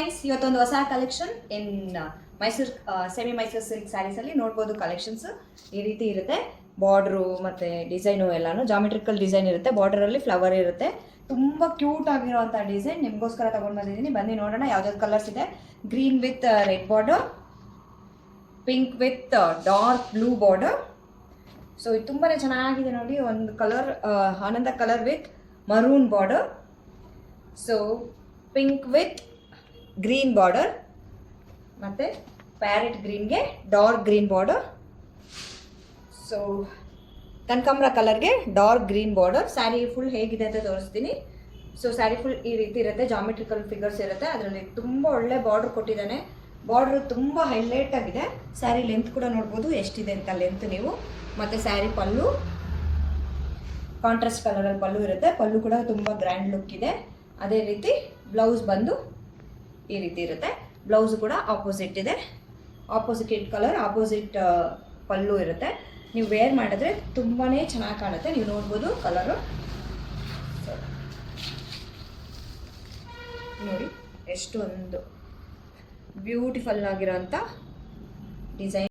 Friends, ಇವತ್ತೊಂದು ಹೊಸ collection ಇನ್ Mysuru semi Mysuru silk ಸ್ಯಾರೀಸಲ್ಲಿ ನೋಡ್ಬೋದು. ಕಲೆಕ್ಷನ್ಸ್ ಈ ರೀತಿ ಇರುತ್ತೆ. ಬಾರ್ಡ್ರು ಮತ್ತು ಡಿಸೈನು ಎಲ್ಲಾನು ಜಾಮೆಟ್ರಿಕಲ್ ಡಿಸೈನ್ ಇರುತ್ತೆ. ಬಾರ್ಡರಲ್ಲಿ ಫ್ಲವರ್ ಇರುತ್ತೆ. ತುಂಬ ಕ್ಯೂಟ್ ಆಗಿರೋವಂಥ ಡಿಸೈನ್ ನಿಮಗೋಸ್ಕರ ತೊಗೊಂಡು ಬಂದಿದ್ದೀನಿ. ಬನ್ನಿ ನೋಡೋಣ ಯಾವ್ದಾವ್ದು ಕಲರ್ಸ್ ಇದೆ. Green with red border, pink with dark blue border. So ಇದು ತುಂಬಾ ಚೆನ್ನಾಗಿದೆ ನೋಡಿ. ಒಂದು ಕಲರ್ ಆನಂದ colour with maroon border. So pink with green border ಮತ್ತು ಪ್ಯಾರೆಟ್ ಗ್ರೀನ್ಗೆ ಡಾರ್ಕ್ ಗ್ರೀನ್ ಬಾರ್ಡರ್. ಸೊ ಕನಕಾಂಬರ ಕಲರ್ಗೆ dark green border. Sari full ಹೇಗಿದೆ ಅಂತ ತೋರಿಸ್ತೀನಿ. ಸೊ ಸ್ಯಾರಿ ಫುಲ್ ಈ ರೀತಿ ಇರುತ್ತೆ. ಜಾಮೆಟ್ರಿಕಲ್ ಫಿಗರ್ಸ್ ಇರುತ್ತೆ. ಅದರಲ್ಲಿ ತುಂಬ ಒಳ್ಳೆ ಬಾರ್ಡರ್ ಕೊಟ್ಟಿದ್ದಾನೆ. ಬಾರ್ಡ್ರು ತುಂಬ ಹೈಲೈಟ್ ಆಗಿದೆ. ಸ್ಯಾರಿ ಲೆಂತ್ ಕೂಡ ನೋಡ್ಬೋದು ಎಷ್ಟಿದೆ ಅಂತ ಲೆಂತ್ ನೀವು. ಮತ್ತು ಸ್ಯಾರಿ ಪಲ್ಲು ಕಾಂಟ್ರಾಸ್ಟ್ ಕಲರಲ್ಲಿ ಪಲ್ಲು ಇರುತ್ತೆ. ಪಲ್ಲು ಕೂಡ ತುಂಬ ಗ್ರ್ಯಾಂಡ್ ಲುಕ್ ಇದೆ. ಅದೇ ರೀತಿ ಬ್ಲೌಸ್ ಬಂದು ಈ ರೀತಿ ಇರುತ್ತೆ. ಬ್ಲೌಸು ಕೂಡ ಆಪೋಸಿಟ್ ಇದೆ. ಆಪೋಸಿಟ್ ಕಲರ್ ಆಪೋಸಿಟ್ ಪಲ್ಲು ಇರುತ್ತೆ. ನೀವು ವೇರ್ ಮಾಡಿದ್ರೆ ತುಂಬಾ ಚೆನ್ನಾಗಿ ಕಾಣುತ್ತೆ. ನೀವು ನೋಡ್ಬೋದು ಕಲರು ನೋಡಿ ಎಷ್ಟು ಒಂದು ಬ್ಯೂಟಿಫುಲ್ ಆಗಿರೋಂಥ ಡಿಸೈನ್.